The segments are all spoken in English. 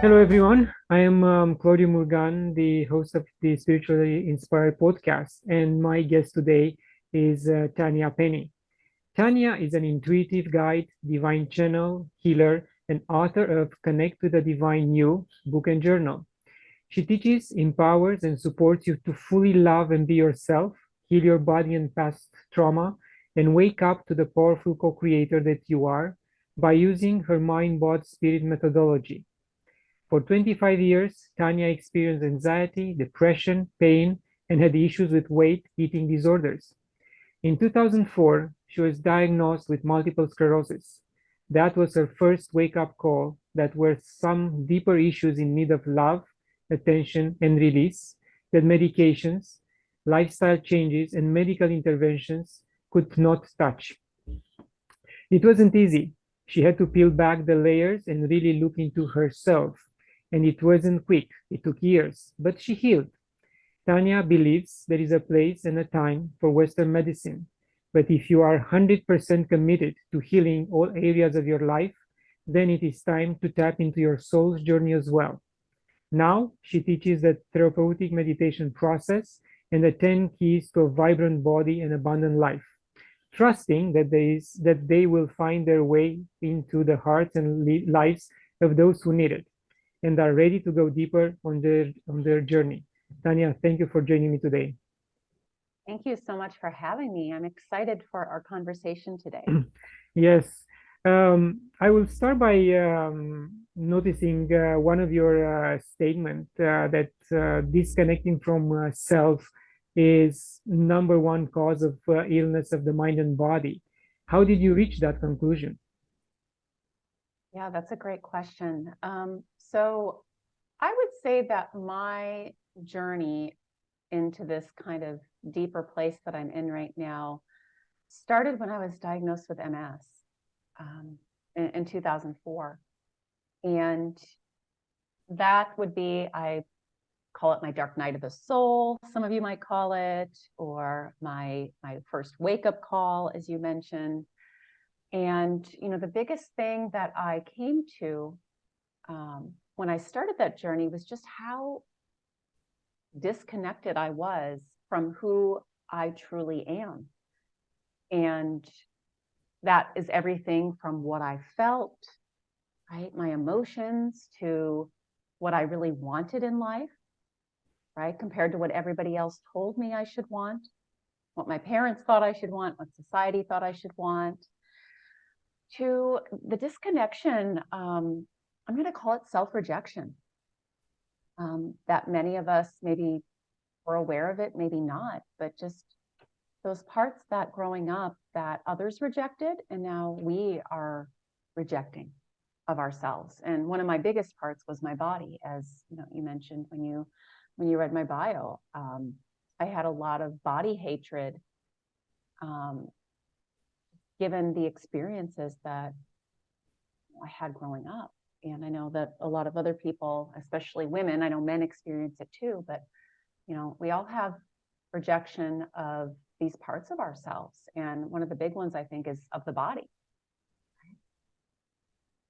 Hello, everyone. I am Claudiu Murgan, the host of the Spiritually Inspired podcast, and my guest today is Tanya Penny. Tanya is an intuitive guide, divine channel, healer, and author of Connect to the Divine You book and journal. She teaches, empowers, and supports you to fully love and be yourself, heal your body and past trauma, and wake up to the powerful co creator that you are by using her mind, body, spirit methodology. For 25 years, Tanya experienced anxiety, depression, pain, and had issues with weight eating disorders. In 2004, she was diagnosed with multiple sclerosis. That was her first wake-up call that were some deeper issues in need of love, attention, and release that medications, lifestyle changes, and medical interventions could not touch. It wasn't easy. She had to peel back the layers and really look into herself. And it wasn't quick, it took years, but she healed. Tanya believes there is a place and a time for Western medicine. But if you are 100% committed to healing all areas of your life, then it is time to tap into your soul's journey as well. Now, she teaches the therapeutic meditation process and the 10 keys to a vibrant body and abundant life, trusting that they will find their way into the hearts and lives of those who need it and are ready to go deeper on their journey. Tanya, thank you for joining me today. Thank you so much for having me. I'm excited for our conversation today. Yes, I will start by noticing one of your statement that disconnecting from self is number one cause of illness of the mind and body. How did you reach that conclusion? Yeah, that's a great question. So I would say that my journey into this kind of deeper place that I'm in right now started when I was diagnosed with MS in 2004. And that would be, I call it my dark night of the soul, some of you might call it, or my first wake-up call, as you mentioned. And, the biggest thing that I came to when I started that journey was just how disconnected I was from who I truly am. And that is everything from what I felt, right? My emotions, to what I really wanted in life, right? Compared to what everybody else told me I should want, what my parents thought I should want, what society thought I should want, to the disconnection. I'm going to call it self-rejection. That many of us maybe were aware of it, maybe not, but just those parts that growing up that others rejected, and now we are rejecting of ourselves. And one of my biggest parts was my body, as you mentioned when you read my bio. I had a lot of body hatred, given the experiences that I had growing up. And I know that a lot of other people, especially women, I know men experience it too, but we all have rejection of these parts of ourselves. And one of the big ones, I think, is of the body.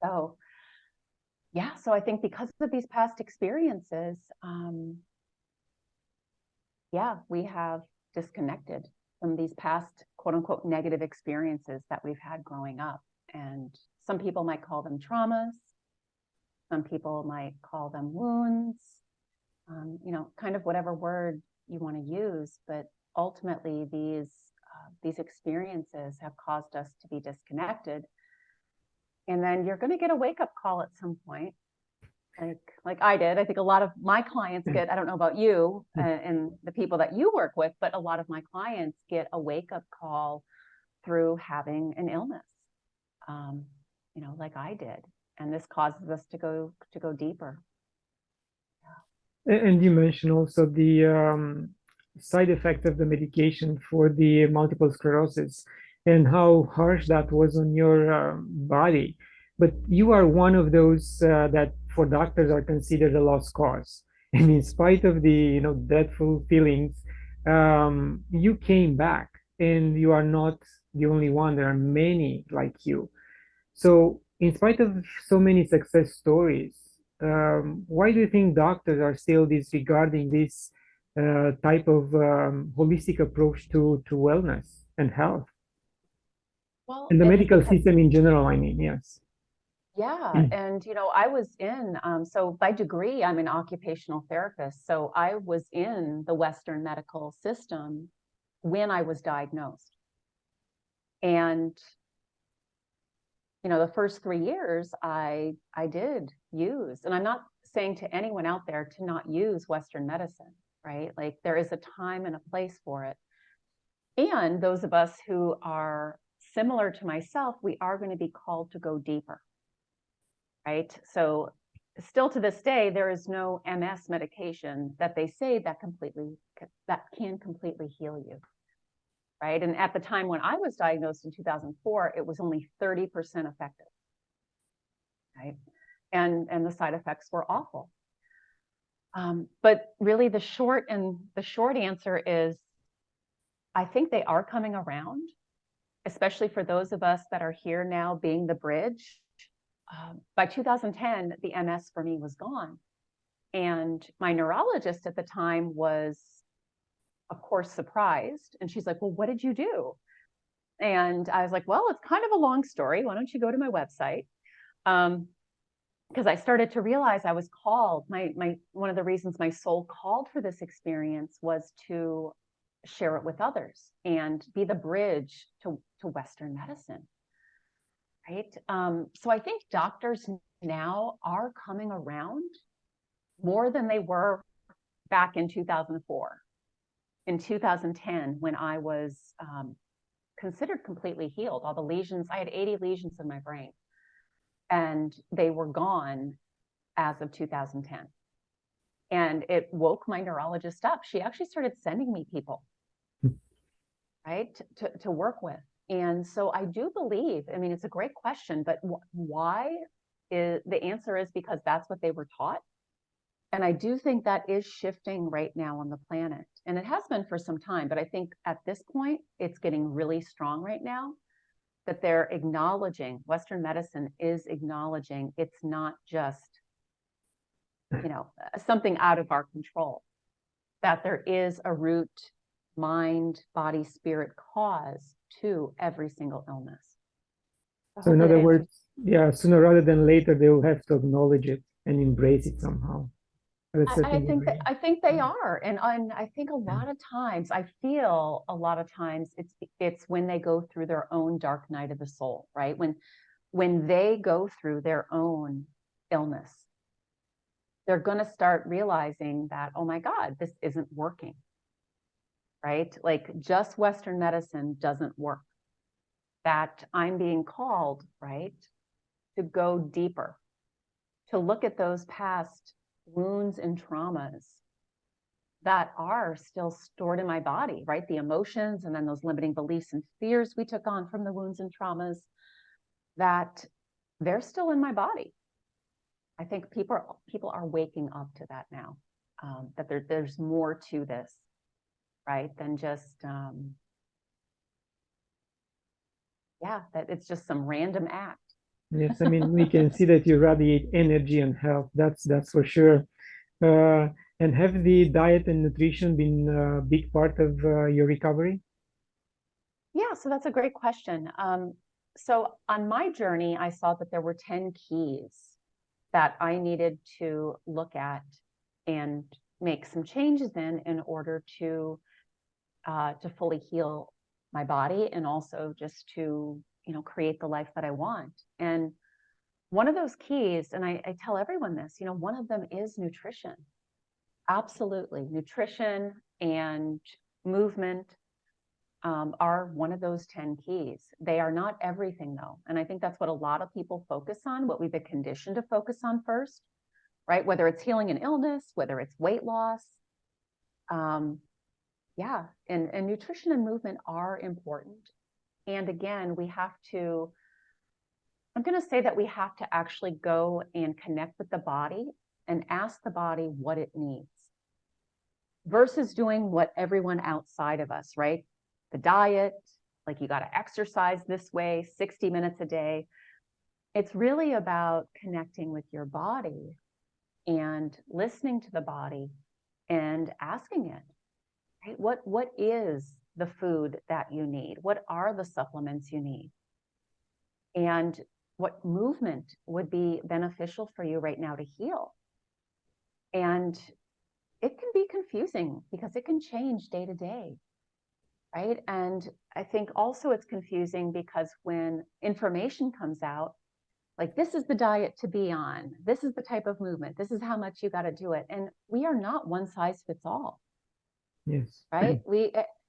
So, yeah, so I think because of these past experiences, we have disconnected from these past, quote unquote, negative experiences that we've had growing up. And some people might call them traumas. Some people might call them wounds, kind of whatever word you want to use. But ultimately, these experiences have caused us to be disconnected. And then you're going to get a wake-up call at some point, like I did. I think a lot of my clients get, I don't know about you and the people that you work with, but a lot of my clients get a wake-up call through having an illness, like I did. And this causes us to go deeper. And you mentioned also the side effect of the medication for the multiple sclerosis and how harsh that was on your body. But you are one of those that for doctors are considered a lost cause. And in spite of the dreadful feelings, you came back, and you are not the only one. There are many like you. So, in spite of so many success stories, why do you think doctors are still disregarding this type of holistic approach to wellness and health? Well, And the it's medical because, system in general, I mean, yes. yeah. And, I was in, so by degree, I'm an occupational therapist. So I was in the Western medical system when I was diagnosed. And, the first 3 years I did use, and I'm not saying to anyone out there to not use Western medicine, right? Like there is a time and a place for it. And those of us who are similar to myself, we are going to be called to go deeper, right? So still to this day, there is no MS medication that they say that can completely heal you, right? And at the time when I was diagnosed in 2004, it was only 30% effective, right? And the side effects were awful. But really the short answer is, I think they are coming around, especially for those of us that are here now being the bridge. By 2010, the MS for me was gone. And my neurologist at the time was, of course, surprised. And she's like, well, what did you do? And I was like, well, it's kind of a long story. Why don't you go to my website? Because I started to realize I was called. One of the reasons my soul called for this experience was to share it with others and be the bridge to Western medicine. Right. So I think doctors now are coming around more than they were back in 2004. In 2010, when I was considered completely healed, all the lesions, I had 80 lesions in my brain, and they were gone as of 2010. And it woke my neurologist up. She actually started sending me people, right, to work with. And so I do believe, I mean, it's a great question, but why? The answer is because that's what they were taught. And I do think that is shifting right now on the planet. And it has been for some time, but I think at this point, it's getting really strong right now, that they're acknowledging, Western medicine is acknowledging it's not just, something out of our control, that there is a root mind, body, spirit cause to every single illness. So in other words, yeah, sooner rather than later, they will have to acknowledge it and embrace it somehow. I think they are, and I think a lot of times, I feel a lot of times it's when they go through their own dark night of the soul, right? When they go through their own illness, they're going to start realizing that, oh my God, this isn't working, right? Like just Western medicine doesn't work. That I'm being called, right, to go deeper, to look at those past wounds and traumas that are still stored in my body, right? The emotions and then those limiting beliefs and fears we took on from the wounds and traumas, that they're still in my body. I think people are waking up to that now, that there's more to this, right, than just, that it's just some random act. Yes, I mean, we can see that you radiate energy and health. That's for sure. And have the diet and nutrition been a big part of your recovery? Yeah, so that's a great question. So on my journey, I saw that there were 10 keys that I needed to look at and make some changes in order to fully heal my body, and also just to, create the life that I want. And one of those keys, and I tell everyone this, one of them is nutrition. Absolutely. Nutrition and movement are one of those 10 keys. They are not everything, though. And I think that's what a lot of people focus on, what we've been conditioned to focus on first, right? Whether it's healing an illness, whether it's weight loss. And nutrition and movement are important. And again, I'm going to say that we have to actually go and connect with the body and ask the body what it needs, versus doing what everyone outside of us, right? The diet, like you got to exercise this way, 60 minutes a day. It's really about connecting with your body and listening to the body and asking it, right? What is the food that you need? What are the supplements you need? And what movement would be beneficial for you right now to heal? And it can be confusing because it can change day to day, right? And I think also it's confusing because when information comes out, like this is the diet to be on, this is the type of movement, this is how much you got to do it. And we are not one size fits all, Yes. right?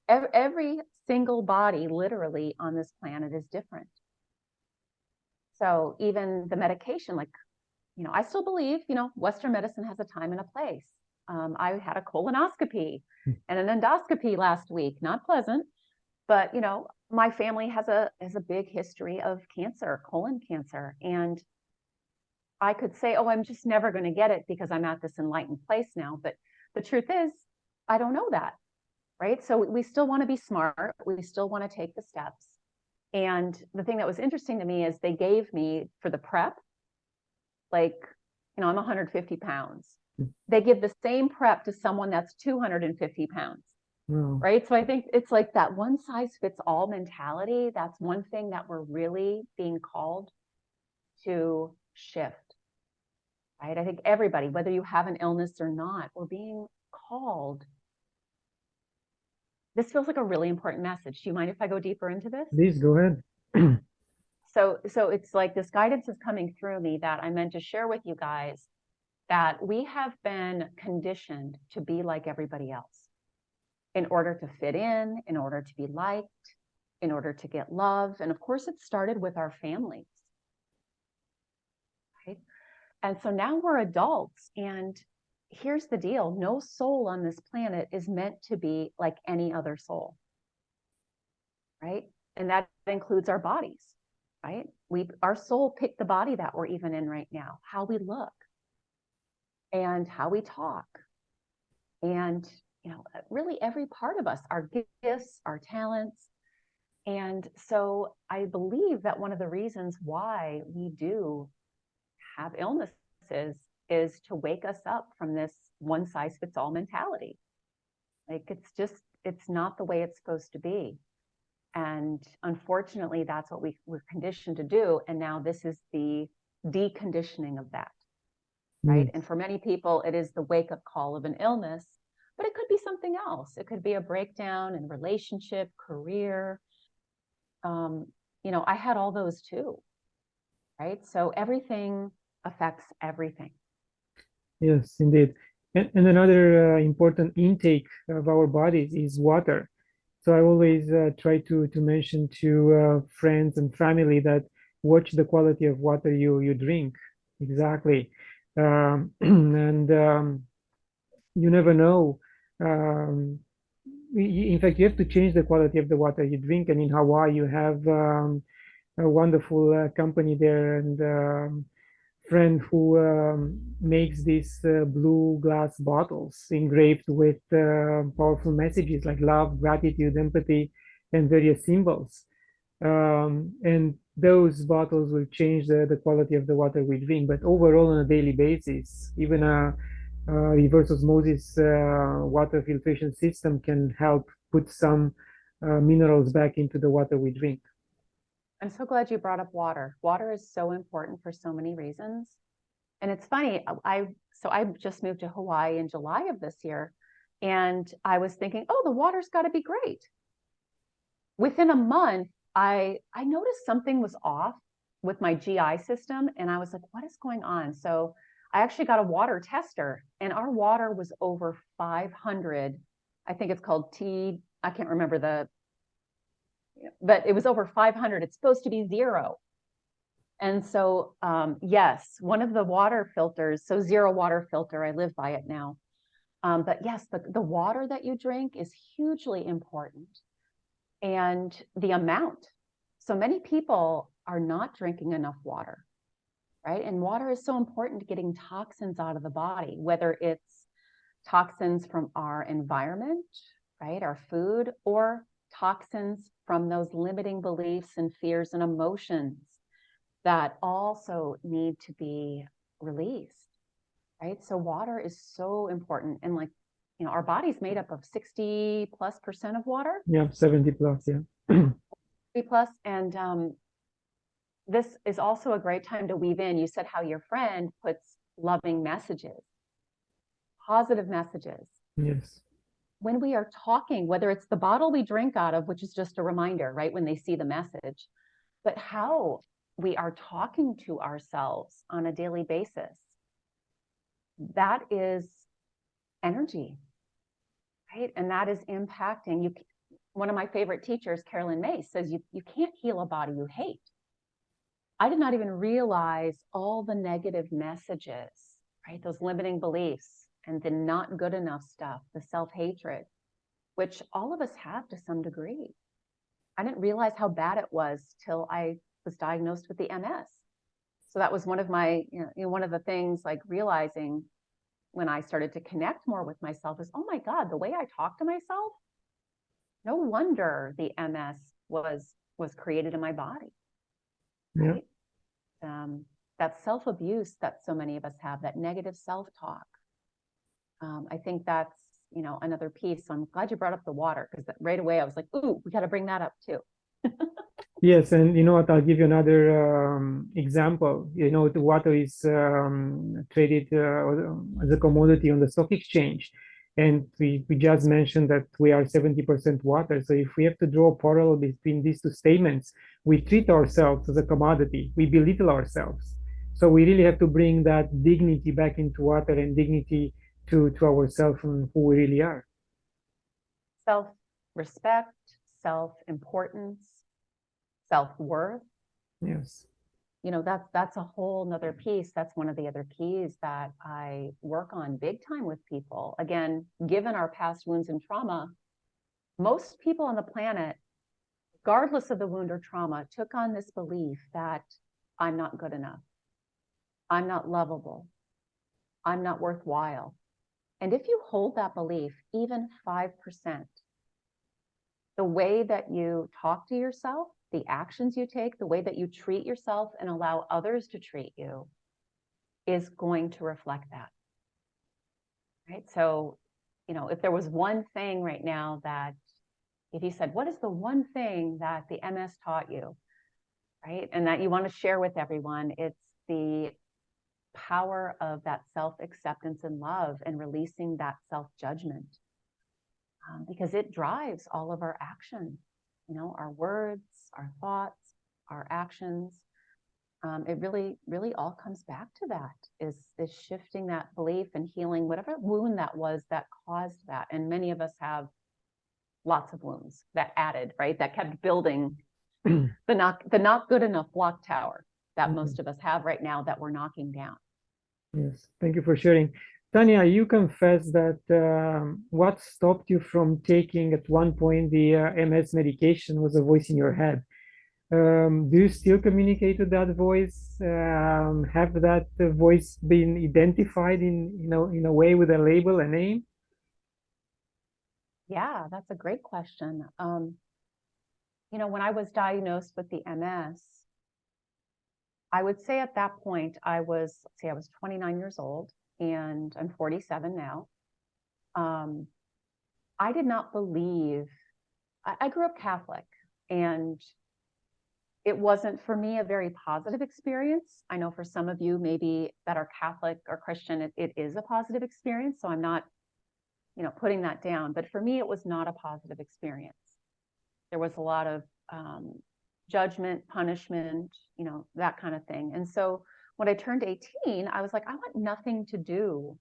Every single body literally on this planet is different. So even the medication, like, I still believe, Western medicine has a time and a place. I had a colonoscopy and an endoscopy last week, not pleasant, but my family has a big history of cancer, colon cancer. And I could say, oh, I'm just never going to get it because I'm at this enlightened place now. But the truth is, I don't know that, right? So we still want to be smart. We still want to take the steps. And the thing that was interesting to me is they gave me for the prep, like, I'm 150 pounds. They give the same prep to someone that's 250 pounds. Wow. Right. So I think it's like that one size fits all mentality. That's one thing that we're really being called to shift. Right. I think everybody, whether you have an illness or not, we're being called. This feels like a really important message. Do you mind if I go deeper into this? Please go ahead. So it's like this guidance is coming through me that I meant to share with you guys, that we have been conditioned to be like everybody else in order to fit in order to be liked, in order to get love. And of course, it started with our families, right? And so now we're adults. And here's the deal. No soul on this planet is meant to be like any other soul, right? And that includes our bodies, right? Our soul picked the body that we're even in right now, how we look and how we talk. And, really every part of us, our gifts, our talents. And so I believe that one of the reasons why we do have illnesses is to wake us up from this one size fits all mentality. Like it's not the way it's supposed to be. And unfortunately, that's what we're conditioned to do. And now this is the deconditioning of that, right? And for many people, it is the wake-up call of an illness, but it could be something else. It could be a breakdown in relationship, career. I had all those too, right? So everything affects everything. Yes, indeed. And another important intake of our bodies is water. So I always try to mention to friends and family that watch the quality of water you drink. Exactly. And you never know. In fact, you have to change the quality of the water you drink. And in Hawaii, you have a wonderful company there, and friend who makes these blue glass bottles engraved with powerful messages like love, gratitude, empathy, and various symbols. And those bottles will change the quality of the water we drink. But overall, on a daily basis, even a reverse osmosis water filtration system can help put some minerals back into the water we drink. I'm so glad you brought up water. Water is so important for so many reasons. And it's funny, I just moved to Hawaii in July of this year, and I was thinking, oh, the water's got to be great. Within a month, I noticed something was off with my GI system, and I was like, what is going on? So I actually got a water tester, and our water was over 500. I think it's called I can't remember but it was over 500. It's supposed to be 0. And so, yes, one of the water filters, so 0 water filter, I live by it now. But yes, the water that you drink is hugely important, and the amount. So many people are not drinking enough water, right? And water is so important to getting toxins out of the body, whether it's toxins from our environment, right? Our food, or toxins from those limiting beliefs and fears and emotions that also need to be released, right? So water is so important. And like, our body's made up of 60+% of water. Yeah, 70 plus, yeah. 3 plus. And this is also a great time to weave in. You said how your friend puts loving messages, positive messages. Yes. When we are talking, whether it's the bottle we drink out of, which is just a reminder, right, when they see the message, but how we are talking to ourselves on a daily basis, that is energy, right? And that is impacting you. One of my favorite teachers, Carolyn May, says you can't heal a body you hate. I did not even realize all the negative messages, right? Those limiting beliefs and the not good enough stuff, the self-hatred, which all of us have to some degree. I didn't realize how bad it was till I was diagnosed with the MS. So that was one of my, one of the things, like realizing when I started to connect more with myself is, oh my God, the way I talk to myself, no wonder the MS was created in my body. Right? Yeah. That self-abuse that so many of us have, that negative self-talk. I think that's, another piece. So I'm glad you brought up the water, because right away I was like, ooh, we got to bring that up too. Yes, and you know what? I'll give you another example. The water is traded as a commodity on the stock exchange, and we just mentioned that we are 70% water. So if we have to draw a parallel between these two statements, we treat ourselves as a commodity. We belittle ourselves. So we really have to bring that dignity back into water, and dignity to ourselves and who we really are. Self-respect, self-importance, self-worth. Yes. That's a whole nother piece. That's one of the other keys that I work on big time with people. Again, given our past wounds and trauma, most people on the planet, regardless of the wound or trauma, took on this belief that I'm not good enough. I'm not lovable. I'm not worthwhile. And if you hold that belief, even 5%, the way that you talk to yourself, the actions you take, the way that you treat yourself and allow others to treat you is going to reflect that. Right? So, if there was one thing right now that, if you said, what is the one thing that the MS taught you, right? And that you want to share with everyone, it's the power of that self-acceptance and love, and releasing that self-judgment, because it drives all of our actions, our words, our thoughts, our actions. It really, really all comes back to that, is shifting that belief and healing whatever wound that was that caused that. And many of us have lots of wounds that added, right? That kept building the not good enough block tower that most of us have right now that we're knocking down. Yes, thank you for sharing. Tanya, you confess that what stopped you from taking at one point the MS medication was a voice in your head. Do you still communicate with that voice? Have that voice been identified in a way with a label, a name? Yeah, that's a great question. When I was diagnosed with the MS, I would say at that point I was 29 years old, and I'm 47 now. I did not believe. I grew up Catholic, and it wasn't for me a very positive experience. I know for some of you maybe that are Catholic or Christian, it is a positive experience. So I'm not, putting that down. But for me, it was not a positive experience. There was a lot of judgment, punishment, that kind of thing. And so when I turned 18, I was like, I want nothing to do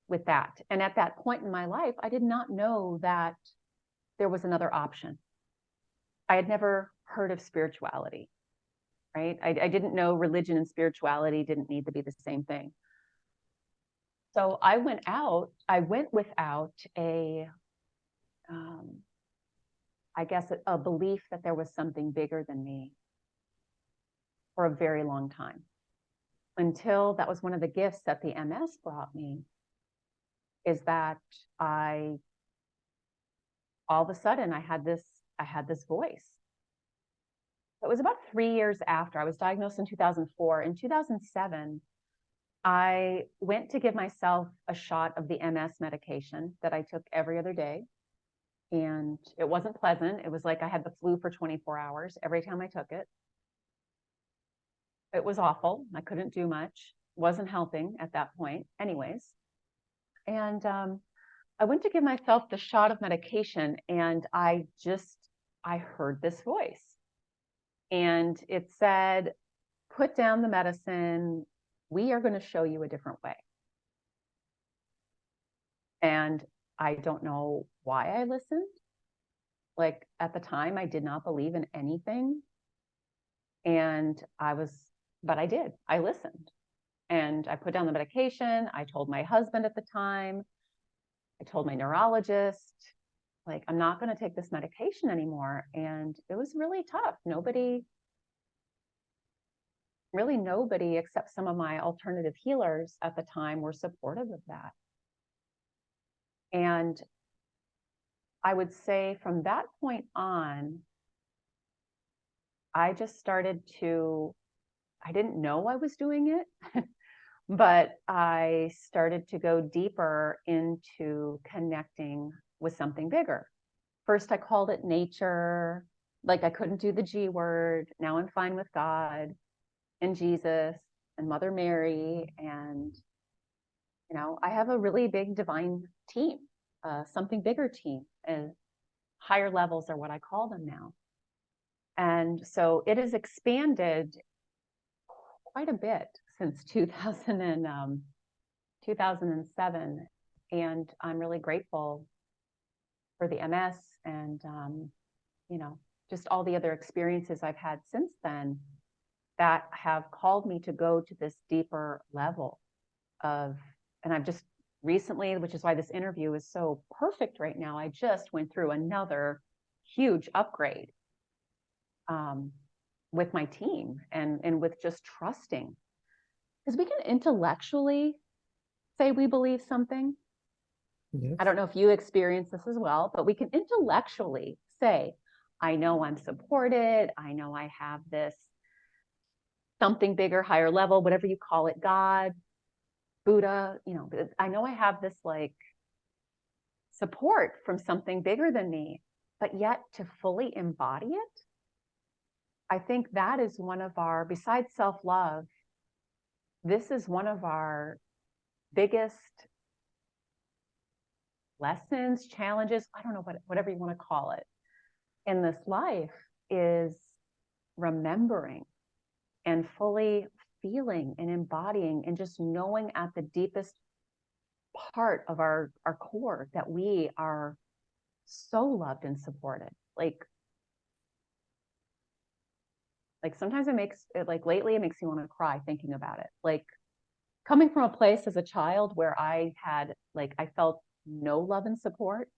with that. And at that point in my life, I did not know that there was another option. I had never heard of spirituality, right? I didn't know religion and spirituality didn't need to be the same thing. So I went without a belief that there was something bigger than me for a very long time, until that was one of the gifts that the MS brought me, is that all of a sudden I had this voice. It was about 3 years after I was diagnosed in 2004. In 2007, I went to give myself a shot of the MS medication that I took every other day. And it wasn't pleasant. It was like I had the flu for 24 hours every time I took it. It was awful. I couldn't do much. Wasn't helping at that point anyways. And I went to give myself the shot of medication, and I heard this voice. And it said, put down the medicine. We are going to show you a different way. And I don't know why I listened. Like at the time, I did not believe in anything. But I did. I listened. And I put down the medication. I told my husband at the time, I told my neurologist, like, I'm not going to take this medication anymore. And it was really tough. Nobody, except some of my alternative healers at the time, were supportive of that. And I would say from that point on, I just started to, I didn't know I was doing it, but I started to go deeper into connecting with something bigger. First, I called it nature, like I couldn't do the G word. Now I'm fine with God and Jesus and Mother Mary. And, I have a really big divine team, something bigger team, and higher levels are what I call them now. And so it has expanded quite a bit since 2007. And I'm really grateful for the MS and, just all the other experiences I've had since then that have called me to go to this deeper level of, and I've just recently, which is why this interview is so perfect right now, I just went through another huge upgrade with my team and with just trusting. Because we can intellectually say we believe something. Yes. I don't know if you experience this as well, but we can intellectually say, I know I'm supported. I know I have this something bigger, higher level, whatever you call it, God, Buddha, I know I have this like support from something bigger than me, but yet to fully embody it, I think that is one of our, besides self-love, this is one of our biggest lessons, challenges, I don't know, whatever you want to call it, in this life, is remembering and fully feeling and embodying and just knowing at the deepest part of our core that we are so loved and supported. Like sometimes it makes it, like lately it makes me want to cry thinking about it. Like coming from a place as a child where I felt no love and support,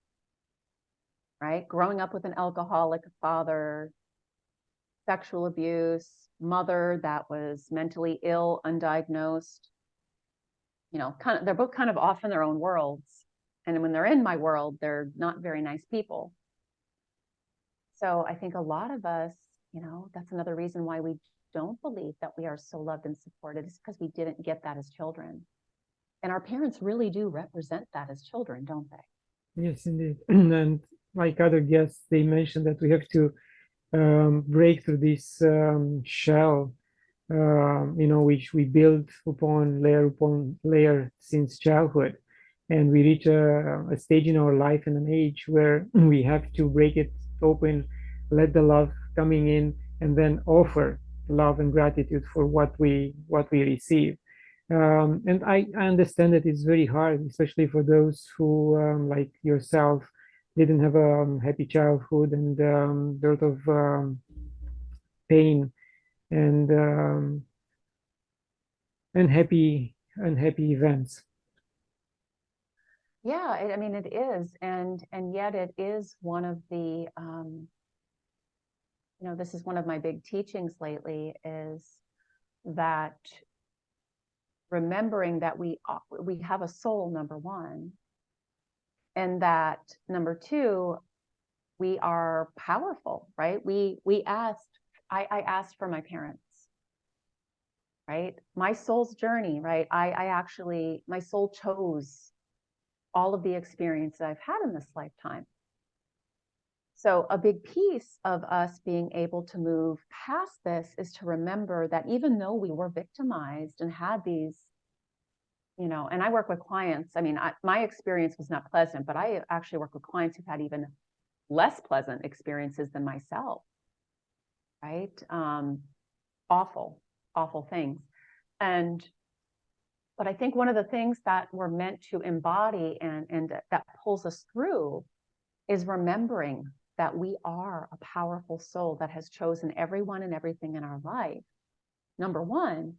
right? Growing up with an alcoholic father, sexual abuse, mother that was mentally ill, undiagnosed, they're both kind of off in their own worlds. And when they're in my world, they're not very nice people. So I think a lot of us, that's another reason why we don't believe that we are so loved and supported, is because we didn't get that as children. And our parents really do represent that as children, don't they? Yes, indeed. And like other guests, they mentioned that we have to break through this shell, which we build upon layer since childhood. And we reach a stage in our life and an age where we have to break it open, let the love coming in, and then offer love and gratitude for what we receive. And I understand that it's very hard, especially for those who, like yourself, didn't have a happy childhood and a lot of pain and unhappy events. Yeah, I mean, it is. And yet it is one of the, this is one of my big teachings lately, is that remembering that we have a soul, number one, and that number two, we are powerful, right? I asked for my parents. right? My soul's journey, right? My soul chose all of the experiences I've had in this lifetime. So a big piece of us being able to move past this is to remember that even though we were victimized and had these, and I work with clients. I mean, my experience was not pleasant, but I actually work with clients who've had even less pleasant experiences than myself, right? Awful, awful things. But I think one of the things that we're meant to embody and that pulls us through is remembering that we are a powerful soul that has chosen everyone and everything in our life. Number one.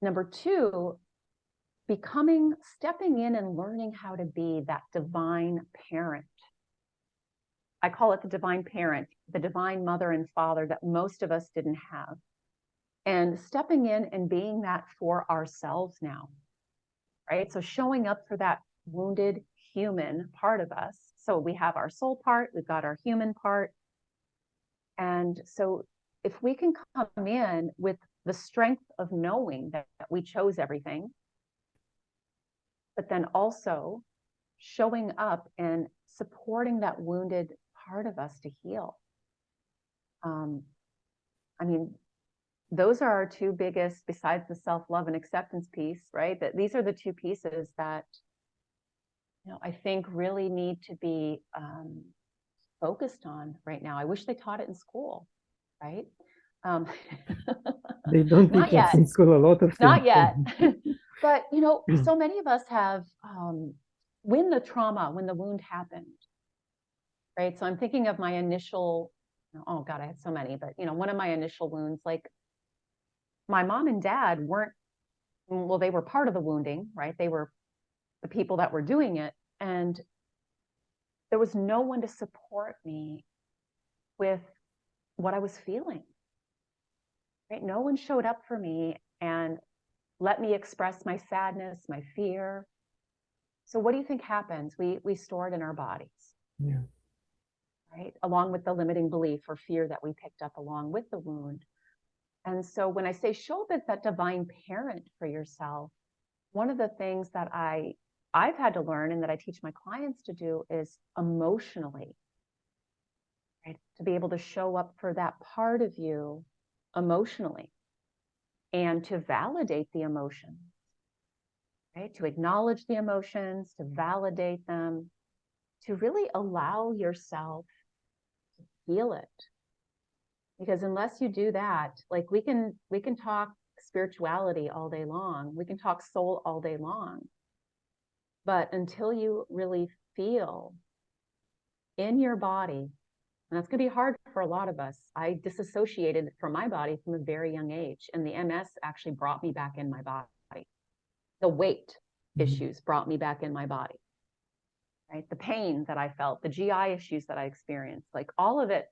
Number two, stepping in and learning how to be that divine parent. I call it the divine parent, the divine mother and father that most of us didn't have. And stepping in and being that for ourselves now, right? So showing up for that wounded human part of us. So we have our soul part, we've got our human part. And so if we can come in with the strength of knowing that we chose everything, but then also showing up and supporting that wounded part of us to heal. I mean, those are our two biggest, besides the self-love and acceptance piece, right? That these are the two pieces that, I think really need to be focused on right now. I wish they taught it in school, right? They don't Not teach us yet. in school a lot of things. Not yet. But, so many of us have, when the wound happened, right? So I'm thinking of my initial, oh God, I had so many, but, one of my initial wounds, like my mom and dad they were part of the wounding, right? They were the people that were doing it. And there was no one to support me with what I was feeling, right? No one showed up for me and let me express my sadness, my fear. So what do you think happens? We store it in our bodies, Yeah. right? Along with the limiting belief or fear that we picked up along with the wound. And so when I say show up as that divine parent for yourself, one of the things that I've had to learn and that I teach my clients to do is emotionally, right? To be able to show up for that part of you emotionally and to validate the emotions, right? To acknowledge the emotions, to validate them, to really allow yourself to feel it. Because unless you do that, like we can talk spirituality all day long, we can talk soul all day long, but until you really feel in your body, and that's going to be hard for a lot of us. I disassociated from my body from a very young age, and the MS actually brought me back in my body. The weight issues brought me back in my body, right? The pain that I felt, the GI issues that I experienced, like all of it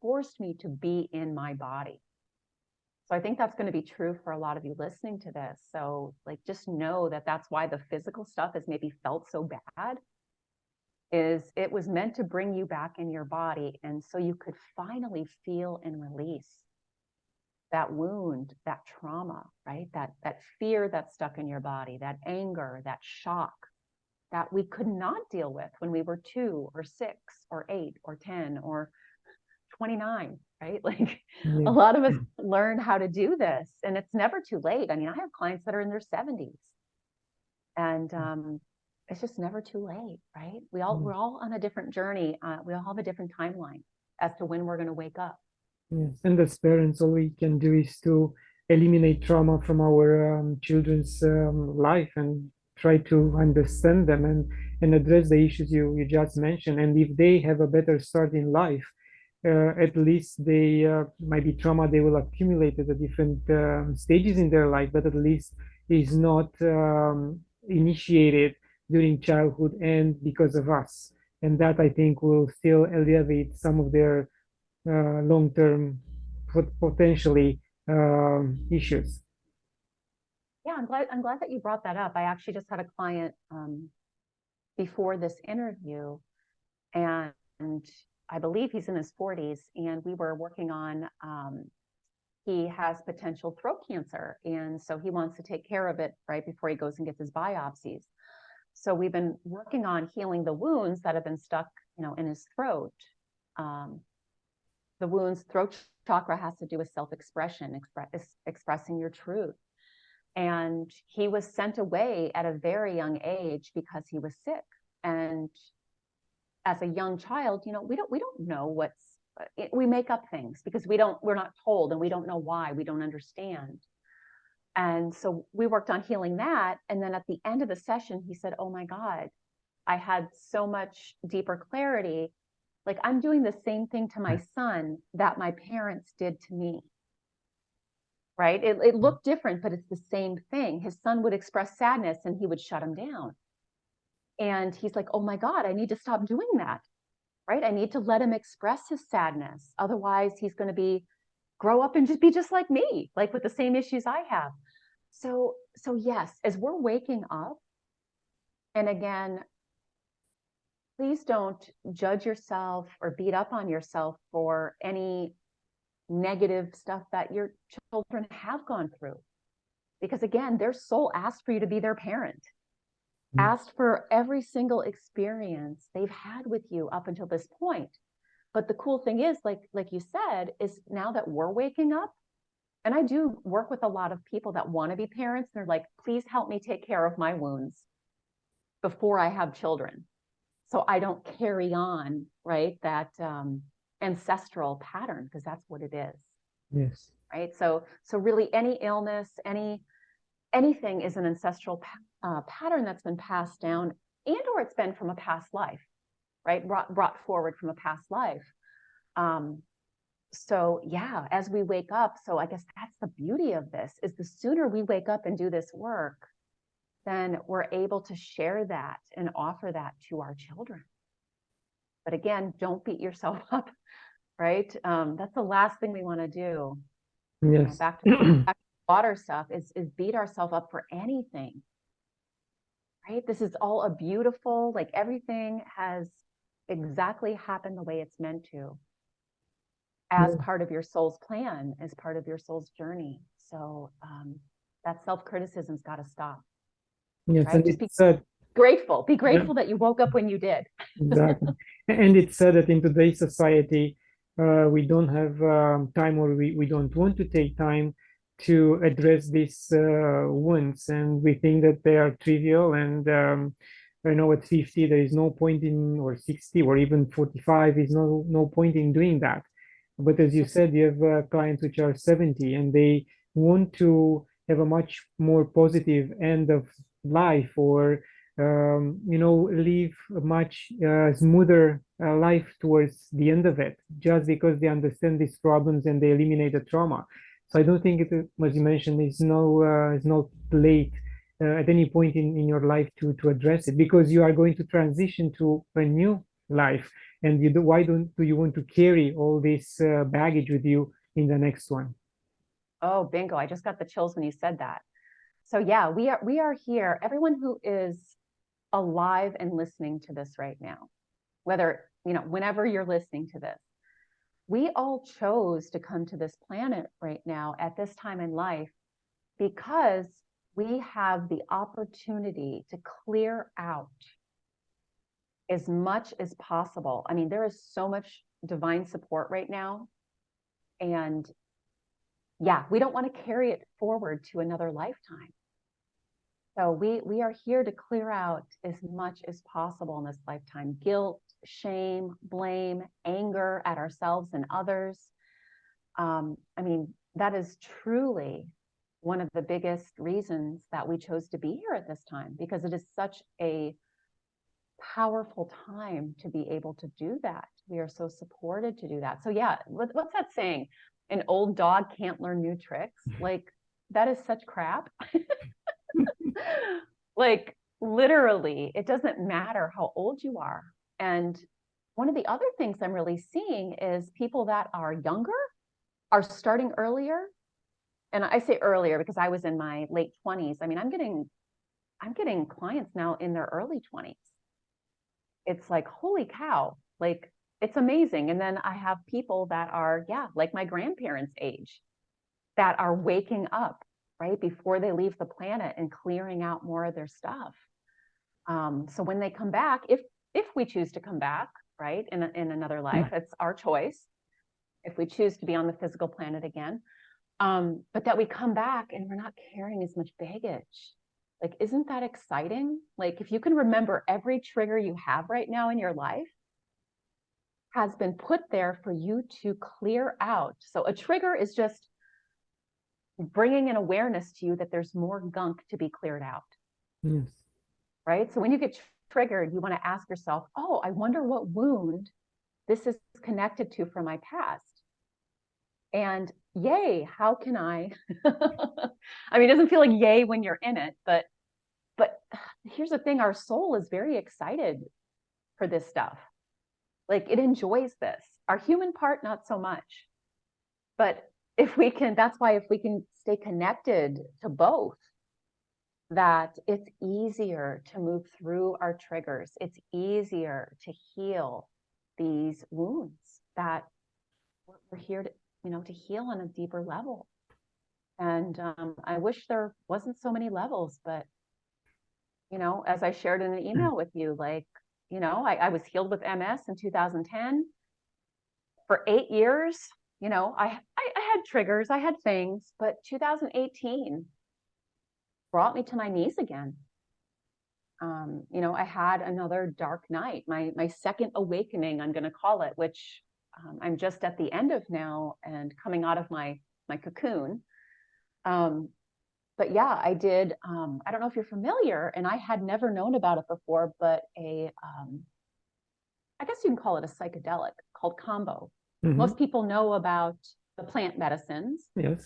forced me to be in my body. So I think that's going to be true for a lot of you listening to this. So like, just know that that's why the physical stuff has maybe felt so bad, is it was meant to bring you back in your body. And so you could finally feel and release that wound, that trauma, right? That fear that's stuck in your body, that anger, that shock that we could not deal with when we were 2 or 6 or 8 or 10 or 29, right? Like a lot of us learn how to do this, and it's never too late. I mean, I have clients that are in their 70s, and it's just never too late, right? We're all on a different journey. We all have a different timeline as to when we're going to wake up. Yes, and as parents, all we can do is to eliminate trauma from our children's life and try to understand them and address the issues you just mentioned. And if they have a better start in life, at least they might be trauma they will accumulate at the different stages in their life, but at least is not initiated during childhood and because of us. And that I think will still alleviate some of their long-term potentially issues. Yeah, I'm glad that you brought that up. I actually just had a client before this interview, and I believe he's in his 40s, and we were working on he has potential throat cancer. And so he wants to take care of it right before he goes and gets his biopsies. So we've been working on healing the wounds that have been stuck, in his throat. The wounds, throat chakra has to do with self-expression, expressing your truth. And he was sent away at a very young age because he was sick. And as a young child, we don't know we make up things because we're not told, and we don't know why, we don't understand. And so we worked on healing that. And then at the end of the session, he said, oh my God, I had so much deeper clarity. Like, I'm doing the same thing to my son that my parents did to me. Right? It looked different, but it's the same thing. His son would express sadness and he would shut him down. And he's like, oh my God, I need to stop doing that. Right? I need to let him express his sadness. Otherwise, he's going to grow up and just be just like me, like with the same issues I have. So yes, as we're waking up, and again, please don't judge yourself or beat up on yourself for any negative stuff that your children have gone through. Because again, their soul asked for you to be their parent, asked for every single experience they've had with you up until this point. But the cool thing is, like you said, is now that we're waking up, and I do work with a lot of people that want to be parents, they're like, please help me take care of my wounds before I have children, so I don't carry on, right, that ancestral pattern, because that's what it is. Yes. Right. So really, any illness, anything is an ancestral pattern that's been passed down, and or it's been from a past life, right? Brought forward from a past life. So yeah, as we wake up, so I guess that's the beauty of this, is the sooner we wake up and do this work, then we're able to share that and offer that to our children. But again, don't beat yourself up, right? That's the last thing we want to do. Yes. Back to water stuff is beat ourselves up for anything, right? This is all a beautiful, like, everything has exactly happened the way it's meant to, as part of your soul's plan, as part of your soul's journey. So that self-criticism's got to stop. Yes, right? and Just it's sad. be grateful that you woke up when you did. Exactly. And it's said that in today's society, we don't have time, or we don't want to take time to address these wounds, and we think that they are trivial. And I know at 50 there is no point in, or 60, or even 45 is no point in doing that. But as you said, you have clients which are 70 and they want to have a much more positive end of life, or live a much smoother life towards the end of it, just because they understand these problems and they eliminate the trauma. So I don't think it, as you mentioned, it's not late at any point in your life to address it, because you are going to transition to a new life, and why do you want to carry all this baggage with you in the next one? Oh, bingo. I just got the chills when you said that. So yeah, we are here. Everyone who is alive and listening to this right now, whether, whenever you're listening to this, we all chose to come to this planet right now at this time in life because we have the opportunity to clear out as much as possible. I mean, there is so much divine support right now. And yeah, we don't want to carry it forward to another lifetime. So we are here to clear out as much as possible in this lifetime. Guilt, shame, blame, anger at ourselves and others. I mean, that is truly one of the biggest reasons that we chose to be here at this time, because it is such a powerful time to be able to do that. We are so supported to do that. So yeah, what's that saying? An old dog can't learn new tricks. Like, that is such crap. Like, literally, it doesn't matter how old you are. And one of the other things I'm really seeing is people that are younger are starting earlier. And I say earlier because I was in my late 20s. I mean, I'm getting clients now in their early 20s. It's like, holy cow, like, it's amazing. And then I have people that are, yeah, like my grandparents' age. that are waking up right before they leave the planet and clearing out more of their stuff. So when they come back, if we choose to come back, right, in another life, it's our choice. If we choose to be on the physical planet again, but that we come back and we're not carrying as much baggage. Like, isn't that exciting? Like, if you can remember every trigger you have right now in your life has been put there for you to clear out. So a trigger is just bringing an awareness to you that there's more gunk to be cleared out. Yes. Right? So when you get triggered, you want to ask yourself, oh, I wonder what wound this is connected to from my past. And yay, how can I? I mean, it doesn't feel like yay when you're in it, but here's the thing, our soul is very excited for this stuff. Like, it enjoys this. Our human part, not so much. But if we can, that's why if we can stay connected to both, that it's easier to move through our triggers. It's easier to heal these wounds that we're here to, to heal on a deeper level. And I wish there wasn't so many levels, but, as I shared in an email with you, like, I was healed with MS in 2010. For 8 years, I had triggers, I had things, but 2018 brought me to my knees again. I had another dark night, my second awakening, I'm going to call it, which I'm just at the end of now and coming out of my cocoon. But yeah, I did. I don't know if you're familiar, and I had never known about it before, but I guess you can call it a psychedelic called Kambo. Mm-hmm. Most people know about the plant medicines. Yes.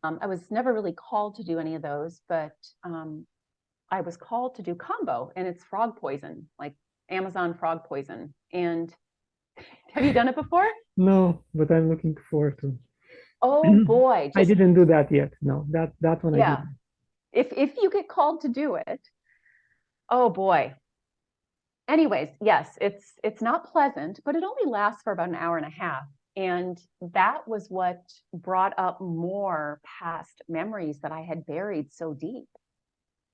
I was never really called to do any of those, but I was called to do Kambo, and it's frog poison, like Amazon frog poison. And have you done it before? No, but I'm looking forward to. Oh boy. I didn't do that yet. No, that one Yeah. I didn't. If you get called to do it, oh boy. Anyways, yes, it's not pleasant, but it only lasts for about an hour and a half. And that was what brought up more past memories that I had buried so deep,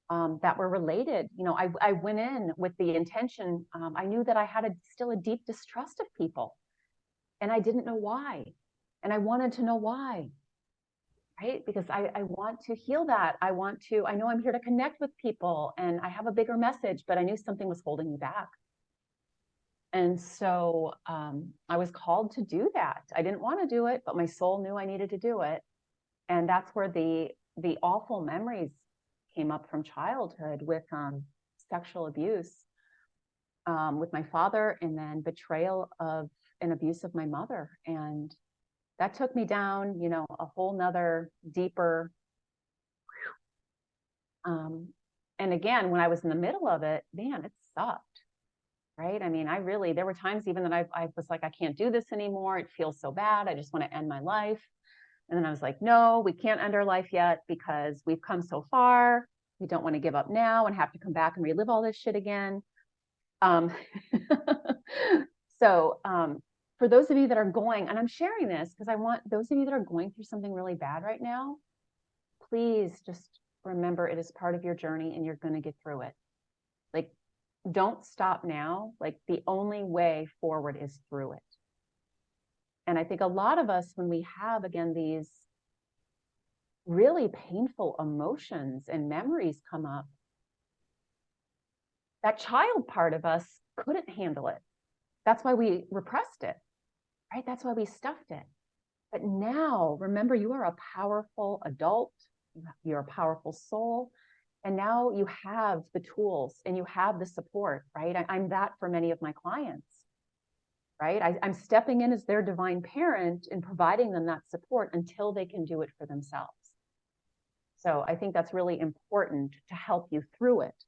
that were related. I went in with the intention, I knew that I had still a deep distrust of people, and I didn't know why. And I wanted to know why, right? Because I want to heal that. I know I'm here to connect with people, and I have a bigger message, but I knew something was holding me back. And so I was called to do that. I didn't want to do it, but my soul knew I needed to do it. And that's where the awful memories came up from childhood with sexual abuse with my father, and then betrayal of an abuse of my mother. And that took me down, a whole nother deeper. And again, when I was in the middle of it, man, it sucked. Right? I mean, there were times even that I was like, I can't do this anymore. It feels so bad. I just want to end my life. And then I was like, no, we can't end our life yet because we've come so far. We don't want to give up now and have to come back and relive all this shit again. So for those of you that are going, and I'm sharing this because I want those of you that are going through something really bad right now, please just remember it is part of your journey and you're going to get through it. Like, don't stop now. Like, the only way forward is through it. And I think a lot of us, when we have, again, these really painful emotions and memories come up, that child part of us couldn't handle it. That's why we repressed it, right? That's why we stuffed it. But now, remember, you are a powerful adult. You're a powerful soul. And now you have the tools and you have the support, right? I'm that for many of my clients, right? I'm stepping in as their divine parent and providing them that support until they can do it for themselves. So I think that's really important to help you through it,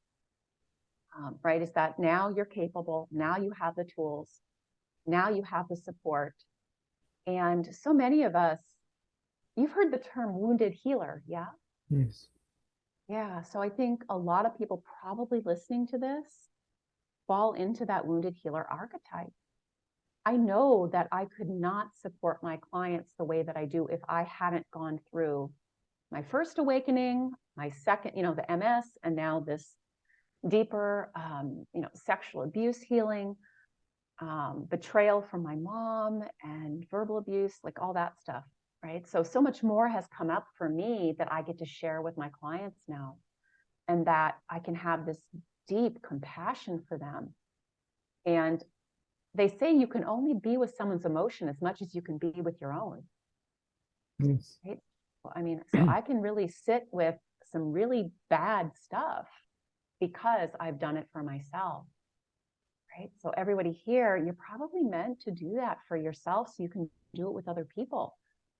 right? Is that now you're capable, now you have the tools, now you have the support. And so many of us, you've heard the term wounded healer, yeah? Yes. Yeah, so I think a lot of people probably listening to this fall into that wounded healer archetype. I know that I could not support my clients the way that I do if I hadn't gone through my first awakening, my second, the MS, and now this deeper, sexual abuse healing, betrayal from my mom and verbal abuse, like all that stuff, right? So much more has come up for me that I get to share with my clients now, and that I can have this deep compassion for them. And they say you can only be with someone's emotion as much as you can be with your own. Yes. Right? Well, I mean, so I can really sit with some really bad stuff because I've done it for myself. Right? So everybody here, you're probably meant to do that for yourself so you can do it with other people.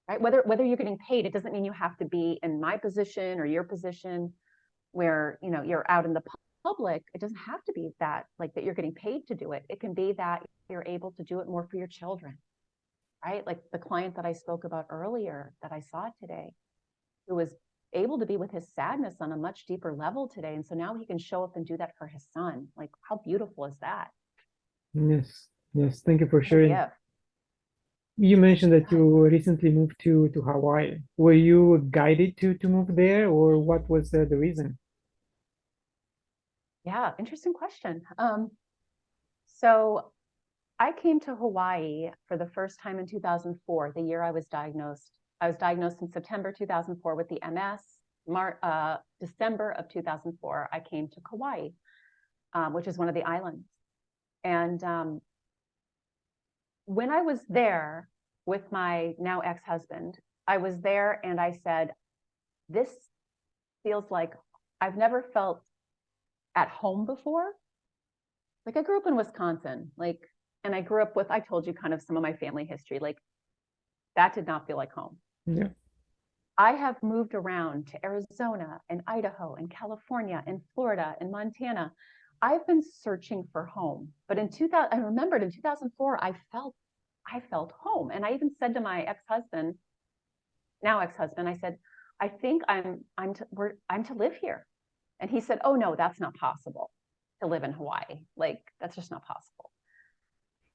Right? Whether you're getting paid, it doesn't mean you have to be in my position or your position where you're out in the public. It doesn't have to be that, like, that you're getting paid to do it. It can be that you're able to do it more for your children, right? Like the client that I spoke about earlier that I saw today, who was able to be with his sadness on a much deeper level today. And so now he can show up and do that for his son. Like, how beautiful is that? Yes. Yes. Thank you for What a sharing. gift. You mentioned that you recently moved to Hawaii. Were you guided to move there, or what was the reason? Yeah, interesting question. So I came to Hawaii for the first time in 2004, the year I was diagnosed. I was diagnosed in September 2004 with the MS. December of 2004, I came to Kauai, which is one of the islands. And when I was there with my now ex-husband, I was there and I said, this feels like I've never felt at home before. Like, I grew up in Wisconsin, and I grew up with, I told you kind of some of my family history, like that did not feel like home. Yeah. I have moved around to Arizona and Idaho and California and Florida and Montana. I've been searching for home, but I remembered in 2004, I felt home. And I even said to my ex-husband, now ex-husband, I said, I think I'm to live here. And he said, oh no, that's not possible to live in Hawaii. Like, that's just not possible.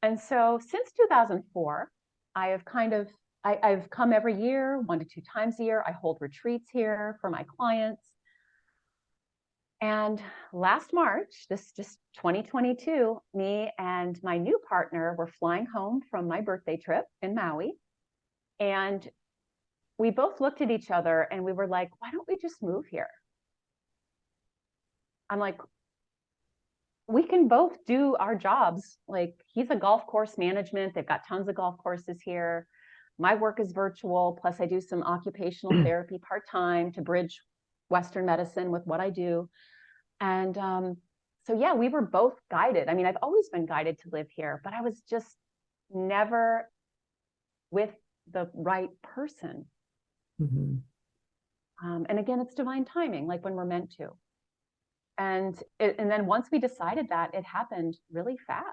And so since 2004, I've come every year, 1 to 2 times a year. I hold retreats here for my clients. And last March, this just 2022, me and my new partner were flying home from my birthday trip in Maui. And we both looked at each other and we were like, why don't we just move here? I'm like, we can both do our jobs. Like, he's a golf course management. They've got tons of golf courses here. My work is virtual. Plus I do some occupational therapy part-time to bridge Western medicine with what I do. And so, yeah, we were both guided. I mean, I've always been guided to live here, but I was just never with the right person. Mm-hmm. And again, it's divine timing, like when we're meant to. And then once we decided that, it happened really fast.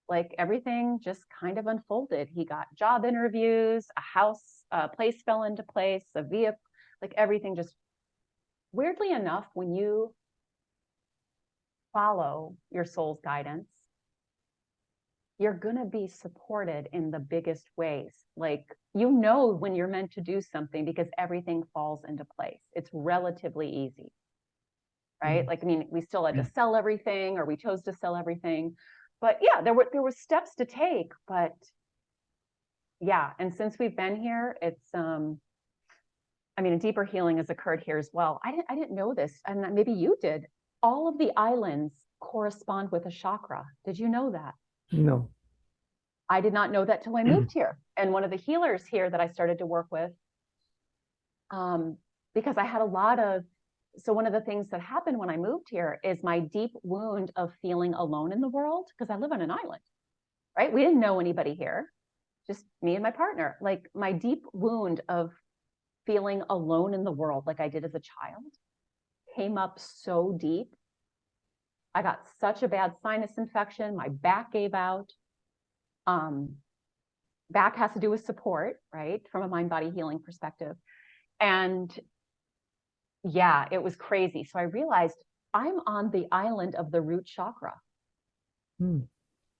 Like, everything just kind of unfolded. He got job interviews, a house, a place fell into place, a vehicle, like everything just, weirdly enough, when you follow your soul's guidance, you're going to be supported in the biggest ways. Like, when you're meant to do something because everything falls into place. It's relatively easy. Right? Like, I mean, we still had to sell everything, or we chose to sell everything, but yeah, there were steps to take, but yeah. And since we've been here, it's, I mean, a deeper healing has occurred here as well. I didn't know this, and maybe you did. All of the islands correspond with a chakra. Did you know that? No. I did not know that till I moved here. And one of the healers here that I started to work with, because I had so one of the things that happened when I moved here is my deep wound of feeling alone in the world, because I live on an island, right? We didn't know anybody here, just me and my partner. Like, my deep wound of feeling alone in the world, like I did as a child, came up so deep. I got such a bad sinus infection. My back gave out. Back has to do with support, right? From a mind-body healing perspective. And yeah, it was crazy. So I realized I'm on the island of the root chakra.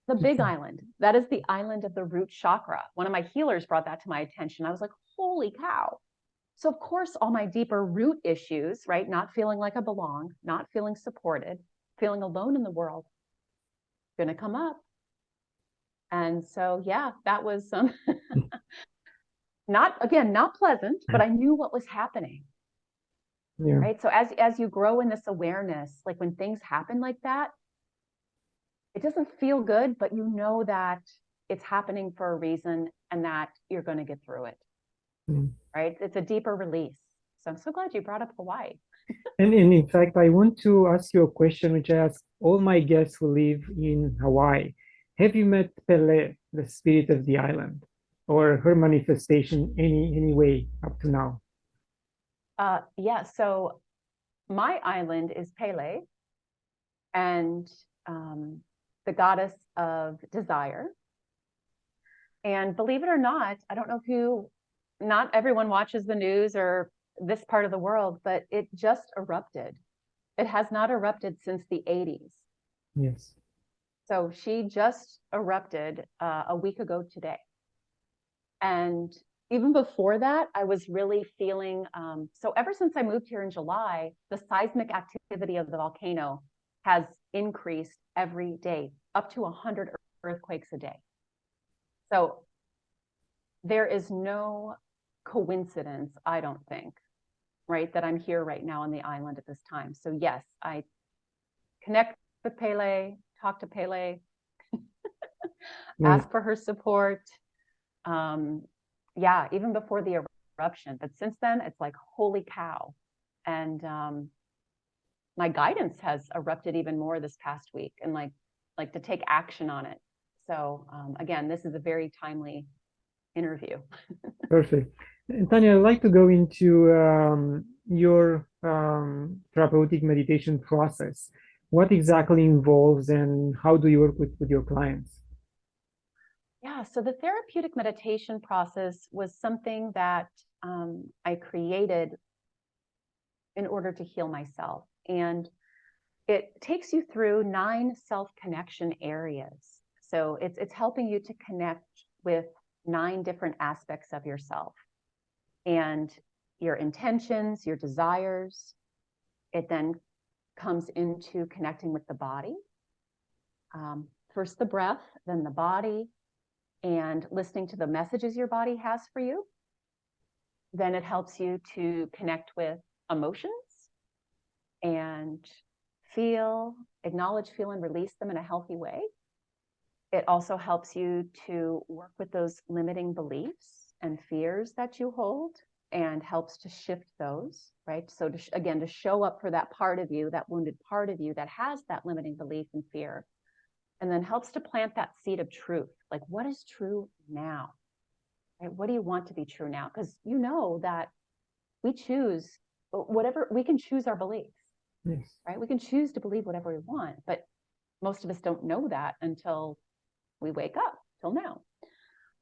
the big island. That is the island of the root chakra. One of my healers brought that to my attention. I was like, holy cow. So of course, all my deeper root issues, right? Not feeling like I belong, not feeling supported, feeling alone in the world, going to come up. And so, yeah, that was not pleasant, but I knew what was happening. Yeah. Right. So as you grow in this awareness, like when things happen like that, it doesn't feel good, but you know that it's happening for a reason and that you're going to get through it. Mm. Right. It's a deeper release. So I'm so glad you brought up Hawaii. And in fact, I want to ask you a question which I ask all my guests who live in Hawaii. Have you met Pele, the spirit of the island, or her manifestation any way up to now? Yeah. So my island is Pele, and the goddess of desire. And believe it or not, I don't know not everyone watches the news or this part of the world, but it just erupted. It has not erupted since the 80s. Yes. So she just erupted a week ago today. And even before that, I was really feeling, so ever since I moved here in July, the seismic activity of the volcano has increased every day, up to 100 earthquakes a day. So there is no coincidence, I don't think, right, that I'm here right now on the island at this time. So yes, I connect with Pele, talk to Pele, ask for her support. Yeah, even before the eruption. But since then, it's like, holy cow. And my guidance has erupted even more this past week, and like to take action on it. So again, this is a very timely interview. Perfect. And Tanya, I'd like to go into your therapeutic meditation process. What exactly involves and how do you work with your clients? Yeah, so the therapeutic meditation process was something that I created in order to heal myself. And it takes you through 9 self-connection areas. So it's helping you to connect with 9 different aspects of yourself and your intentions, your desires. It then comes into connecting with the body. First the breath, then the body, and listening to the messages your body has for you. Then it helps you to connect with emotions and feel, acknowledge, feel, and release them in a healthy way. It also helps you to work with those limiting beliefs and fears that you hold, and helps to shift those, right? So again, to show up for that part of you, that wounded part of you that has that limiting belief and fear, and then helps to plant that seed of truth. Like, what is true now? Right? What do you want to be true now? Because you know that we choose whatever, we can choose our beliefs. Yes. Right? We can choose to believe whatever we want, but most of us don't know that until we wake up, till now.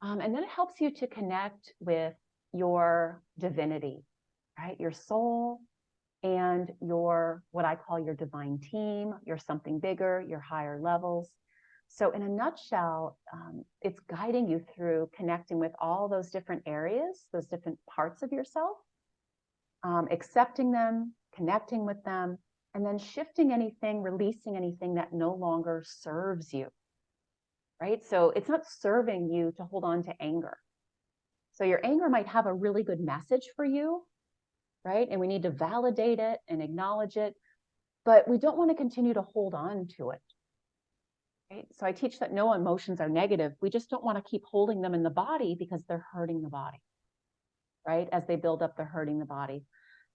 And then it helps you to connect with your divinity, right? Your soul and your, what I call your divine team, your something bigger, your higher levels. So in a nutshell, it's guiding you through connecting with all those different areas, those different parts of yourself, accepting them, connecting with them, and then shifting anything, releasing anything that no longer serves you, right? So it's not serving you to hold on to anger. So your anger might have a really good message for you, right? And we need to validate it and acknowledge it, but we don't want to continue to hold on to it. Right? So I teach that no emotions are negative. We just don't want to keep holding them in the body because they're hurting the body, right? As they build up, they're hurting the body.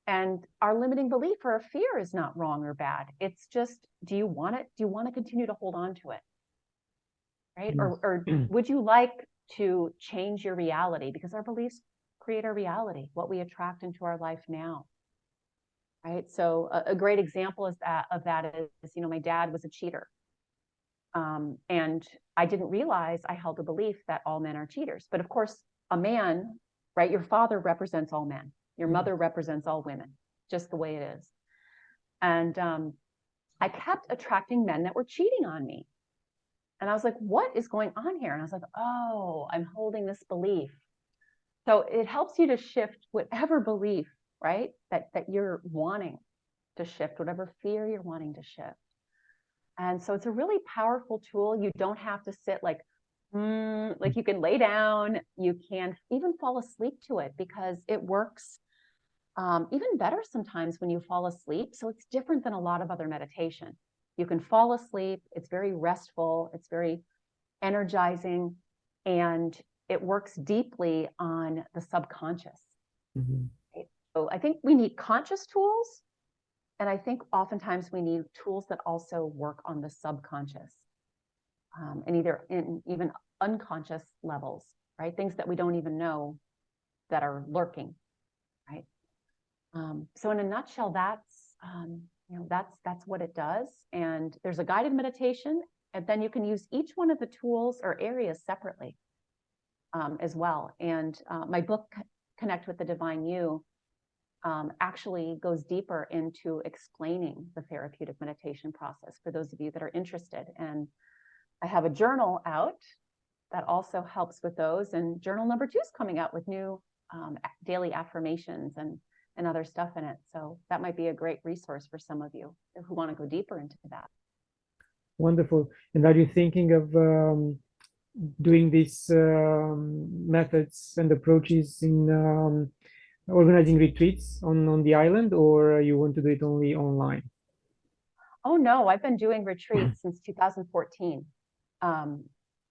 And our limiting belief or a fear is not wrong or bad. It's just, do you want it? Do you want to continue to hold on to it? Right? Or would you like to change your reality? Because our beliefs create our reality, what we attract into our life now. Right? So a great example of that is, my dad was a cheater. And I didn't realize I held a belief that all men are cheaters. But of course, a man, right? Your father represents all men. Your mother represents all women, just the way it is. And I kept attracting men that were cheating on me. And I was like, what is going on here? And I was like, oh, I'm holding this belief. So it helps you to shift whatever belief, right, that you're wanting to shift, whatever fear you're wanting to shift. And so it's a really powerful tool. You don't have to sit like you can lay down, you can even fall asleep to it, because it works even better sometimes when you fall asleep. So it's different than a lot of other meditation. You can fall asleep. It's very restful. It's very energizing, and it works deeply on the subconscious. Mm-hmm. Right? So I think we need conscious tools, and I think oftentimes we need tools that also work on the subconscious, and either in even unconscious levels, right? Things that we don't even know that are lurking, right? So in a nutshell, that's that's what it does. And there's a guided meditation, and then you can use each one of the tools or areas separately as well. And my book, Connect with the Divine You, actually goes deeper into explaining the therapeutic meditation process for those of you that are interested. And I have a journal out that also helps with those. And journal number 2 is coming out with new daily affirmations and other stuff in it. So that might be a great resource for some of you who want to go deeper into that. Wonderful. And are you thinking of doing these methods and approaches in organizing retreats on the island, or you want to do it only online? Oh no, I've been doing retreats since 2014.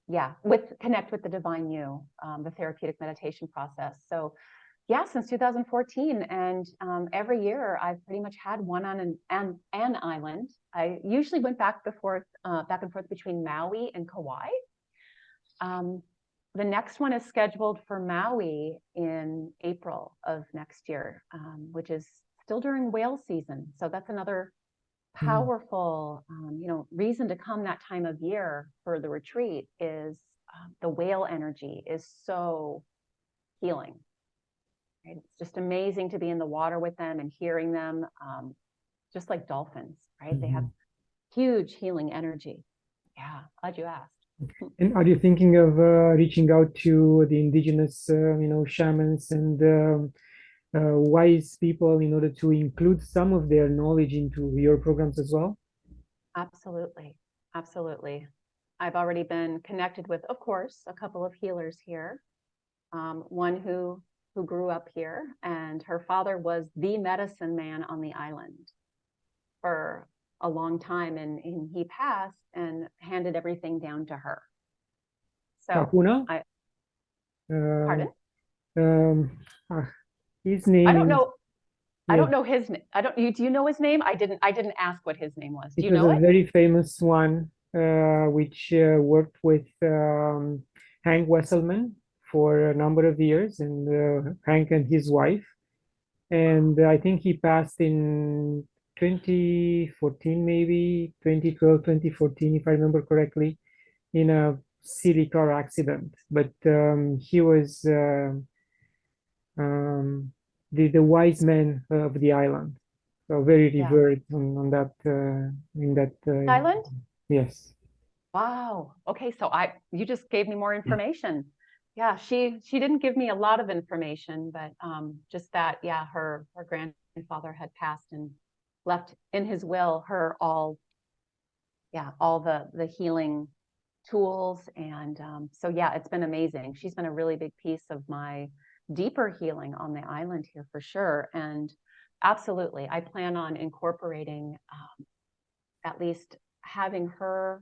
Yeah, with Connect with the Divine You, the therapeutic meditation process. So yeah, since 2014, and every year I've pretty much had one on an island. I usually went back and forth between Maui and Kauai. The next one is scheduled for Maui in April of next year, which is still during whale season. So that's another powerful, reason to come that time of year for the retreat. Is the whale energy is so healing. Right? It's just amazing to be in the water with them and hearing them, just like dolphins, right? They have huge healing energy. Yeah, glad you asked. And are you thinking of reaching out to the indigenous, shamans and wise people in order to include some of their knowledge into your programs as well? Absolutely. Absolutely. I've already been connected with, of course, a couple of healers here. One who grew up here, and her father was the medicine man on the island for a long time, and he passed and handed everything down to her. So Kahuna? pardon? Um, his name I don't is, know. I yeah, don't know his name. Do you know his name? I didn't ask what his name was. Do it you was know a it? very famous one, which worked with Hank Wesselman for a number of years, and Hank and his wife. And I think he passed in 2014, maybe 2012, 2014, if I remember correctly, in a silly car accident. But he was the wise man of the island, so very Yeah. revered on that in that Island? yes. Wow. Okay, so you just gave me more information. Yeah, she didn't give me a lot of information, but just that, yeah, her grandfather had passed and left in his will her all the healing tools. And so yeah, it's been amazing. She's been a really big piece of my deeper healing on the island here for sure. And absolutely, I plan on incorporating at least having her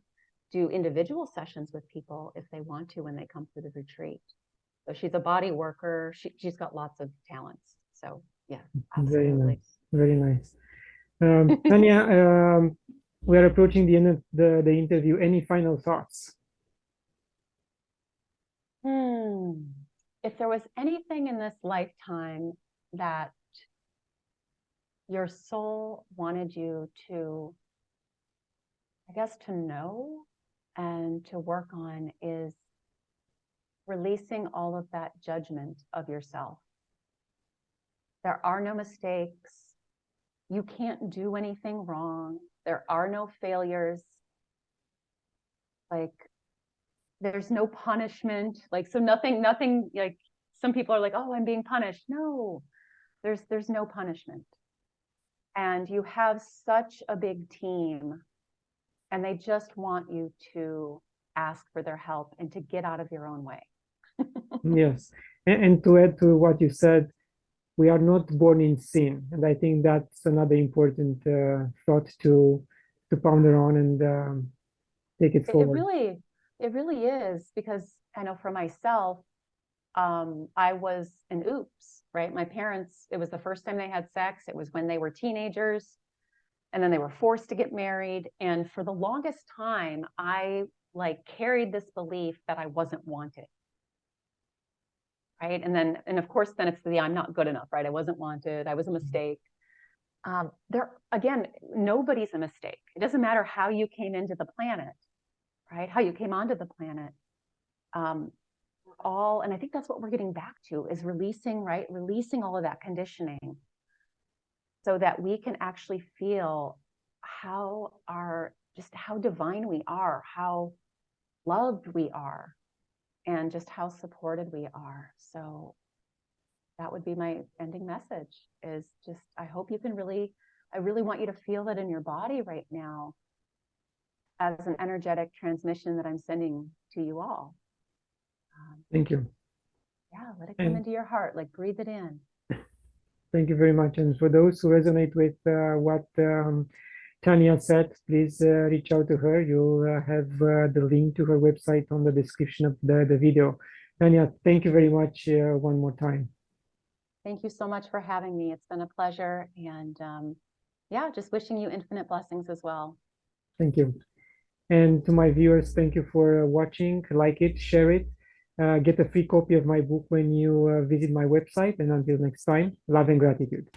do individual sessions with people if they want to when they come to the retreat. So she's a body worker. She's got lots of talents. So yeah, Very absolutely. nice, very nice. Tanya, we are approaching the end of the interview. Any final thoughts? If there was anything in this lifetime that your soul wanted you to, I guess, to know and to work on, is releasing all of that judgment of yourself. There are no mistakes. You can't do anything wrong. There are no failures. Like, there's no punishment. Like, so nothing, like some people are like, oh, I'm being punished. No, there's no punishment. And you have such a big team, and they just want you to ask for their help and to get out of your own way. Yes. And to add to what you said, we are not born in sin. And I think that's another important thought to ponder on and take it It forward. really is, because I know for myself, I was an oops, right? My parents, it was the first time they had sex. It was when they were teenagers, and then they were forced to get married. And for the longest time, I like carried this belief that I wasn't wanted. Right. And of course, then it's the I'm not good enough, right? I wasn't wanted. I was a mistake. There again, nobody's a mistake. It doesn't matter how you came into the planet, right? How you came onto the planet. All, and I think that's what we're getting back to, is releasing, right? Releasing all of that conditioning so that we can actually feel how divine we are, how loved we are, and just how supported we are. So that would be my ending message, is just, I hope you can I really want you to feel that in your body right now as an energetic transmission that I'm sending to you all. Thank you. Yeah, let it come into your heart, like breathe it in. Thank you very much. And for those who resonate with what Tanya said, please reach out to her. You'll have the link to her website on the description of the video. Tanya, thank you very much one more time. Thank you so much for having me. It's been a pleasure. And yeah, just wishing you infinite blessings as well. Thank you. And to my viewers, thank you for watching. Like it, share it. Get a free copy of my book when you visit my website. And until next time, love and gratitude.